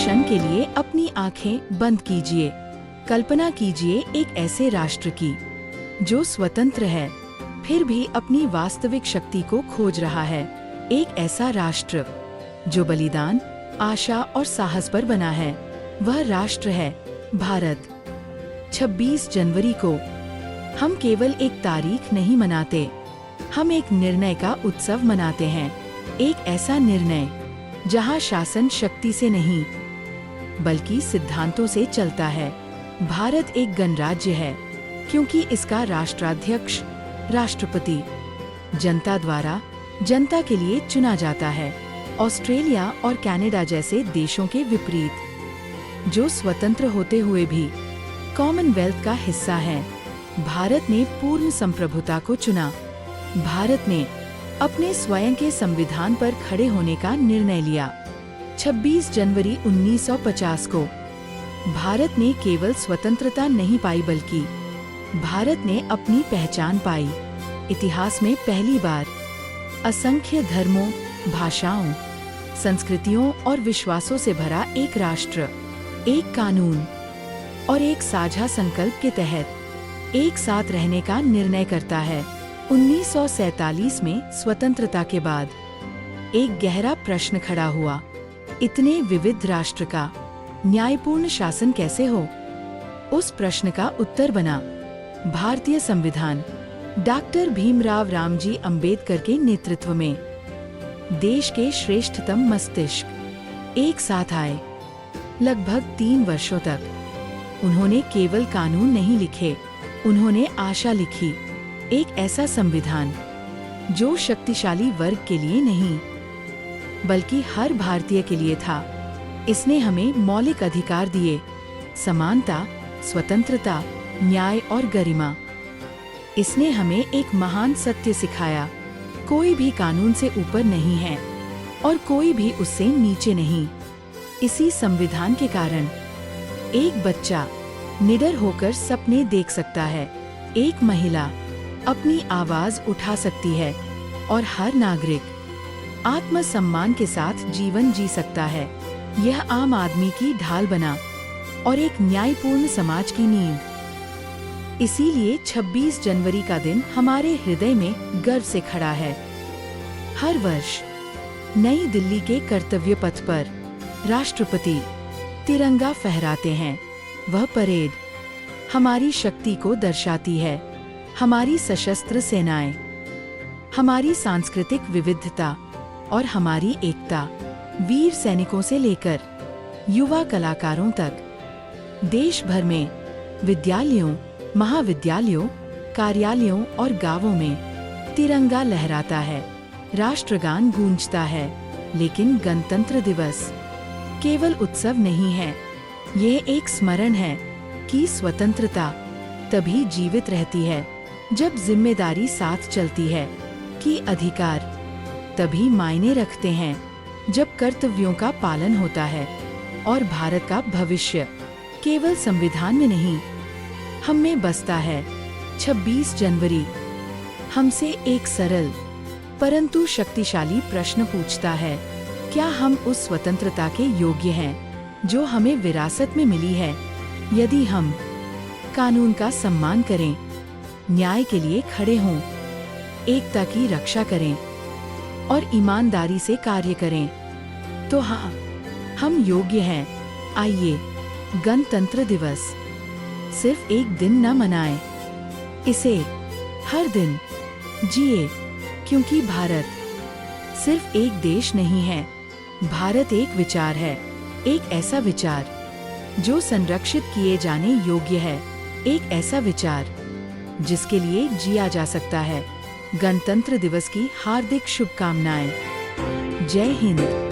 क्षण के लिए अपनी आंखें बंद कीजिए। कल्पना कीजिए एक ऐसे राष्ट्र की जो स्वतंत्र है फिर भी अपनी वास्तविक शक्ति को खोज रहा है। एक ऐसा राष्ट्र जो बलिदान, आशा और साहस पर बना है। वह राष्ट्र है भारत। 26 जनवरी को हम केवल एक तारीख नहीं मनाते, हम एक निर्णय का उत्सव मनाते हैं। एक ऐसा निर्णय जहां शासन शक्ति से नहीं बल्कि सिद्धांतों से चलता है। भारत एक गणराज्य है क्योंकि इसका राष्ट्राध्यक्ष, राष्ट्रपति, जनता द्वारा जनता के लिए चुना जाता है। ऑस्ट्रेलिया और कनाडा जैसे देशों के विपरीत जो स्वतंत्र होते हुए भी कॉमनवेल्थ का हिस्सा है, भारत ने पूर्ण संप्रभुता को चुना। भारत ने अपने स्वयं के संविधान पर खड़े होने का निर्णय लिया। 26 जनवरी 1950 को भारत ने केवल स्वतंत्रता नहीं पाई बल्कि भारत ने अपनी पहचान पाई। इतिहास में पहली बार असंख्य धर्मों, भाषाओं, संस्कृतियों और विश्वासों से भरा एक राष्ट्र एक कानून और एक साझा संकल्प के तहत एक साथ रहने का निर्णय करता है। 1947 में स्वतंत्रता के बाद एक गहरा प्रश्न खड़ा हुआ, इतने विविध राष्ट्र का न्यायपूर्ण शासन कैसे हो? उस प्रश्न का उत्तर बना भारतीय संविधान। डॉक्टर भीमराव रामजी अंबेडकर के नेतृत्व में देश के श्रेष्ठतम मस्तिष्क एक साथ आए। लगभग 3 वर्षों तक उन्होंने केवल कानून नहीं लिखे, उन्होंने आशा लिखी। एक ऐसा संविधान जो शक्तिशाली वर्ग के लिए नहीं बल्कि हर भारतीय के लिए था। इसने हमें मौलिक अधिकार दिए, समानता, स्वतंत्रता, न्याय और गरिमा। इसने हमें एक महान सत्य सिखाया, कोई भी कानून से ऊपर नहीं है और कोई भी उससे नीचे नहीं। इसी संविधान के कारण एक बच्चा निडर होकर सपने देख सकता है, एक महिला अपनी आवाज उठा सकती है और हर नागरिक आत्मसम्मान के साथ जीवन जी सकता है। यह आम आदमी की ढाल बना और एक न्यायपूर्ण समाज की नींव। इसीलिए 26 जनवरी का दिन हमारे हृदय में गर्व से खड़ा है। हर वर्ष नई दिल्ली के कर्तव्य पथ पर राष्ट्रपति तिरंगा फहराते हैं। वह परेड हमारी शक्ति को दर्शाती है, हमारी सशस्त्र सेनाएं, हमारी सांस्कृतिक विविधता और हमारी एकता। वीर सैनिकों से लेकर युवा कलाकारों तक देश भर में विद्यालयों, महाविद्यालयों, कार्यालयों और गांवों में तिरंगा लहराता है, राष्ट्रगान गूंजता है। लेकिन गणतंत्र दिवस केवल उत्सव नहीं है, ये एक स्मरण है कि स्वतंत्रता तभी जीवित रहती है जब जिम्मेदारी साथ चलती है, कि अधिकार तभी मायने रखते हैं जब कर्तव्यों का पालन होता है। और भारत का भविष्य केवल संविधान में नहीं, हम में बसता है। 26 जनवरी हमसे एक सरल परंतु शक्तिशाली प्रश्न पूछता है, क्या हम उस स्वतंत्रता के योग्य हैं जो हमें विरासत में मिली है? यदि हम कानून का सम्मान करें, न्याय के लिए खड़े हों, एकता की रक्षा करें और ईमानदारी से कार्य करें, तो हाँ, हम योग्य हैं। आइए गणतंत्र दिवस सिर्फ एक दिन न मनाएं, इसे हर दिन जिए, क्योंकि भारत सिर्फ एक देश नहीं है, भारत एक विचार है। एक ऐसा विचार जो संरक्षित किए जाने योग्य है, एक ऐसा विचार जिसके लिए जिया जा सकता है। गणतंत्र दिवस की हार्दिक शुभकामनाएं। जय हिंद।